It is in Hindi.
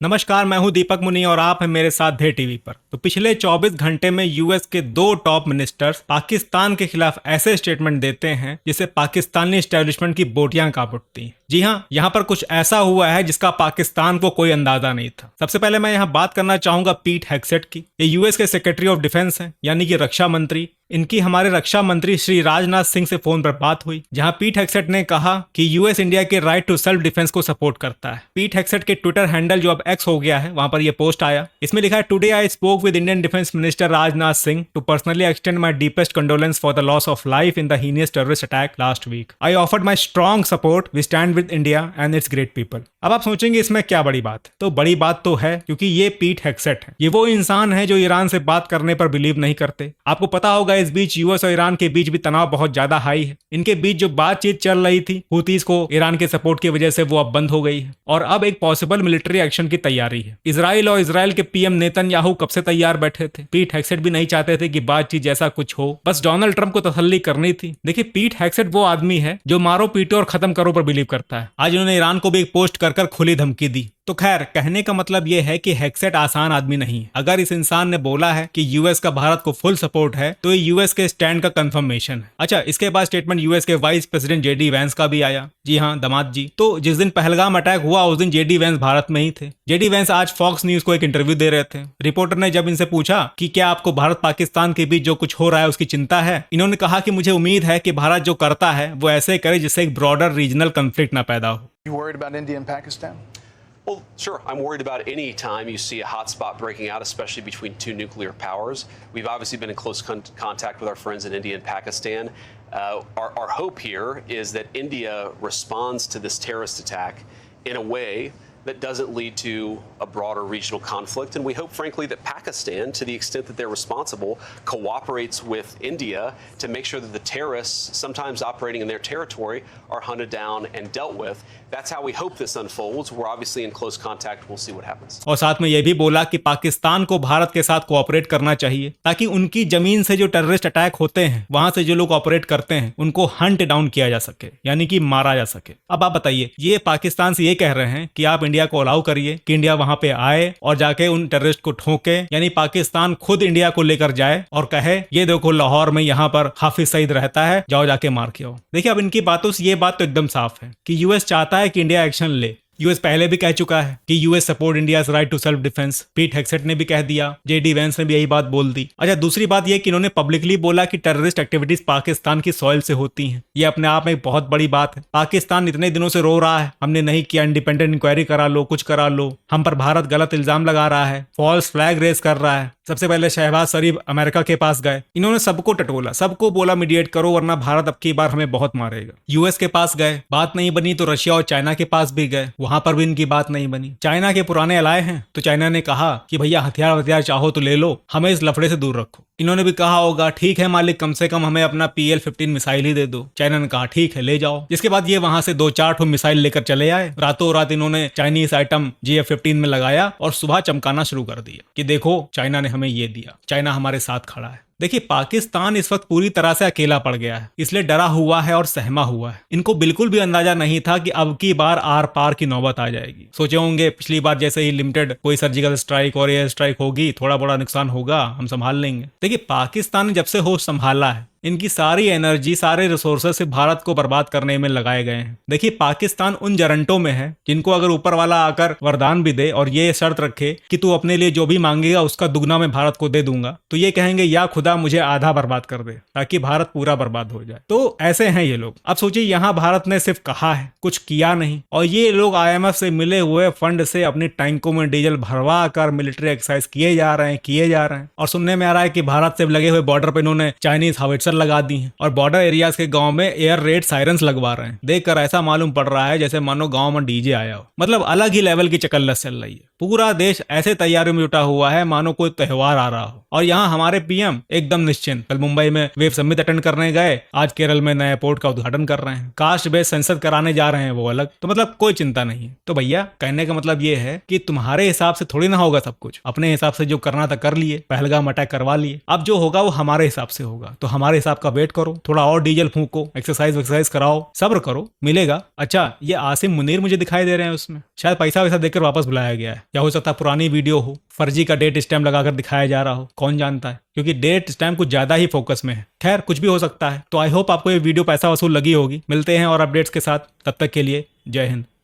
नमस्कार, मैं हूं दीपक मुनि और आप हैं मेरे साथ धे टीवी पर। तो पिछले 24 घंटे में यूएस के दो टॉप मिनिस्टर्स पाकिस्तान के खिलाफ ऐसे स्टेटमेंट देते हैं जिसे पाकिस्तानी एस्टेब्लिशमेंट की बोटियां कांप उठती हैं। जी हां, यहां पर कुछ ऐसा हुआ है जिसका पाकिस्तान को कोई अंदाजा नहीं था। सबसे पहले मैं यहां बात करना चाहूंगा पीट हेग्सेट की। ये यूएस के सेक्रेटरी ऑफ डिफेंस हैं, यानी कि रक्षा मंत्री। इनकी हमारे रक्षा मंत्री श्री राजनाथ सिंह से फोन पर बात हुई, जहां पीट हेग्सेट ने कहा कि यूएस इंडिया के राइट टू सेल्फ डिफेंस को सपोर्ट करता है। पीट हेग्सेट के ट्विटर हैंडल जो अब एक्स हो गया है, वहां पर यह पोस्ट आया। इसमें लिखा है, today I spoke with Indian defence minister Rajnath Singh to personally extend my deepest condolence for the loss of life in the heinous terrorist attack last week. I offered my strong support, we stand with India and its great people. अब आप सोचेंगे इसमें क्या बड़ी बात? तो बड़ी बात तो है, क्योंकि ये पीट हेग्सेट है। ये वो इंसान है जो ईरान से बात करने पर बिलीव नहीं करते। आपको पता होगा इस बीच यूएस और ईरान के बीच भी तनाव बहुत ज्यादा हाई है। इनके बीच जो बातचीत चल रही थी हुतीज को ईरान के सपोर्ट की वजह से, वो अब बंद हो गई है और अब एक पॉसिबल मिलिट्री एक्शन की तैयारी है। इजराइल और इजराइल के पीएम नेतन्याहू कब से तैयार बैठे थे। पीट हेग्सेट भी नहीं चाहते थे कि बातचीत जैसा कुछ हो, बस डोनाल्ड ट्रंप को तसल्ली करनी थी। देखिए, पीट हेग्सेट वो आदमी है जो मारो पीटो और खत्म करो पर बिलीव करता है। आज उन्होंने ईरान को भी एक पोस्ट कर खुली धमकी दी। तो खैर, कहने का मतलब यह है कि हेग्सेट आसान आदमी नहीं है। अगर इस इंसान ने बोला है कि यूएस का भारत को फुल सपोर्ट है, तो ये यूएस के स्टैंड का कंफर्मेशन है। अच्छा, इसके बाद स्टेटमेंट यूएस के वाइस प्रेसिडेंट जेडी वैंस का भी आया। जी हाँ, दामाद जी। तो जिस दिन पहलगाम अटैक हुआ उस दिन जेडी वैंस भारत में ही थे। जेडी वैंस आज फॉक्स न्यूज को एक इंटरव्यू दे रहे थे। रिपोर्टर ने जब इनसे पूछा कि क्या आपको भारत पाकिस्तान के बीच जो कुछ हो रहा है उसकी चिंता है, इन्होंने कहा कि मुझे उम्मीद है कि भारत जो करता है वो ऐसे करे जिससे एक ब्रॉडर रीजनल कन्फ्लिक्ट ना पैदा हो। You worried about India and Pakistan? Well, sure. I'm worried about any time you see a hotspot breaking out, especially between two nuclear powers. We've obviously been in close contact with our friends in India and Pakistan. Our hope here is that India responds to this terrorist attack in a way that doesn't lead to a broader regional conflict. And we hope, frankly, that Pakistan, to the extent that they're responsible, cooperates with India to make sure that the terrorists, sometimes operating in their territory, are hunted down and dealt with. That's how we hope this unfolds. We're obviously in close contact. We'll see what happens. और साथ में यह भी बोला कि पाकिस्तान को भारत के साथ कोऑपरेट करना चाहिए, ताकि उनकी जमीन से जो टेररिस्ट अटैक होते हैं, वहां से जो लोग ऑपरेट करते हैं, उनको हंट डाउन किया जा सके, यानी कि मारा जा सके। अब आप बताइए, ये पाकिस्तान से ये कह रहे हैं कि आप इंडिया को अलाउ करिए कि इंडिया वहां पे आए और जाके उन टेररिस्ट को ठोके, यानी पाकिस्तान खुद इंडिया को लेकर जाए और कहे ये देखो लाहौर में यहाँ पर हाफिज सईद रहता है, जाओ जाके मार के आओ। देखिए, अब इनकी बातों से ये बात तो एकदम साफ है कि यूएस चाहता है कि इंडिया एक्शन ले। यूएस पहले भी कह चुका है कि US support India's right to self defence. Pete Hegseth ने भी कह दिया, जेडी वैंस ने भी यही बात बोल दी। अच्छा, दूसरी बात यह कि इन्होंने पब्लिकली बोला कि टेररिस्ट एक्टिविटीज पाकिस्तान की सॉइल से होती हैं। ये अपने आप में एक बहुत बड़ी बात है। पाकिस्तान इतने दिनों से रो रहा है, हमने नहीं किया, इंडिपेंडेंट इंक्वायरी करा लो, कुछ करा लो। हम पर भारत गलत इल्जाम लगा रहा है, फॉल्स फ्लैग रेस कर रहा है। सबसे पहले शहबाज शरीफ अमेरिका के पास गए, इन्होंने सबको टटोला, सबको बोला मीडिएट करो वरना भारत अब की बार हमें बहुत मारेगा। यूएस के पास गए, बात नहीं बनी तो रशिया और चाइना के पास भी गए, वहां पर भी इनकी बात नहीं बनी। चाइना के पुराने अलाय हैं, तो चाइना ने कहा कि भैया हथियार चाहो तो ले लो, हमें इस लफड़े से दूर रखो। इन्होंने भी कहा होगा ठीक है मालिक, कम से कम हमें अपना PL-15 मिसाइल ही दे दो। चाइना ने कहा ठीक है ले जाओ। जिसके बाद ये वहां से 2-4 ठो मिसाइल लेकर चले आए। रातों रात इन्होंने चाइनीज आइटम GF-15 में लगाया और सुबह चमकाना शुरू कर दिया कि देखो चाइना ने हमें ये दिया, चाइना हमारे साथ खड़ा है। देखिए, पाकिस्तान इस वक्त पूरी तरह से अकेला पड़ गया है, इसलिए डरा हुआ है और सहमा हुआ है। इनको बिल्कुल भी अंदाजा नहीं था कि अब की बार आर पार की नौबत आ जाएगी। सोचे होंगे पिछली बार जैसे ही लिमिटेड कोई सर्जिकल स्ट्राइक और एयर स्ट्राइक होगी, थोड़ा बड़ा नुकसान होगा, हम संभाल लेंगे। देखिए, पाकिस्तान ने जब से होश संभाला है, इनकी सारी एनर्जी, सारे रिसोर्सेस से भारत को बर्बाद करने में लगाए गए हैं। देखिए, पाकिस्तान उन जरंटों में है जिनको अगर ऊपर वाला आकर वरदान भी दे और ये शर्त रखे कि तू अपने लिए जो भी मांगेगा उसका दुगना मैं भारत को दे दूंगा, तो ये कहेंगे या खुदा मुझे आधा बर्बाद कर दे ताकि भारत पूरा बर्बाद हो जाए। तो ऐसे हैं ये लोग। अब सोचिए, यहाँ भारत ने सिर्फ कहा है, कुछ किया नहीं, और ये लोग IMF से मिले हुए फंड से अपनी टैंकों में डीजल भरवा कर मिलिट्री एक्सरसाइज किए जा रहे हैं। और सुनने में आ रहा है कि भारत से लगे हुए बॉर्डर पर इन्होंने चाइनीज हॉविट्जर लगा दी हैं और बॉर्डर एरियाज के गांव में एयर रेड सायरन्स लगवा रहे हैं। देखकर ऐसा मालूम पड़ रहा है जैसे मानो गांव में डीजे आया हो। मतलब अलग ही लेवल की चकल्लस चल रही है। पूरा देश ऐसे तैयारियों में जुटा हुआ है मानो कोई त्योहार आ रहा हो। और यहाँ हमारे पीएम एकदम निश्चिंत, कल मुंबई में वेव समिट अटेंड करने गए, आज केरल में नए पोर्ट का उद्घाटन कर रहे हैं, कास्ट बेस्ड संसद कराने जा रहे हैं वो अलग। तो मतलब कोई चिंता नहीं है। तो भैया, कहने का मतलब ये है कि तुम्हारे हिसाब से थोड़ी ना होगा सब कुछ। अपने हिसाब से जो करना था कर लिए, पहलगाम अटैक करवा लिए, अब जो होगा वो हमारे हिसाब से होगा। तो हमारे हमारे हिसाब का वेट करो, थोड़ा और डीजल फूको, एक्सरसाइज कराओ, सब्र करो, मिलेगा। अच्छा, ये आसिम मुनीर मुझे दिखाई दे रहे हैं उसमें, शायद पैसा वैसा देकर वापस बुलाया गया है, या हो सकता है पुरानी वीडियो हो, फर्जी का डेट स्टैम्प लगाकर दिखाया जा रहा हो, कौन जानता है, क्योंकि डेट स्टैम्प कुछ ज्यादा ही फोकस में है। खैर, कुछ भी हो सकता है। तो आई होप आपको ये वीडियो पैसा वसूल लगी होगी। मिलते हैं और अपडेट्स के साथ, तब तक के लिए जय हिंद।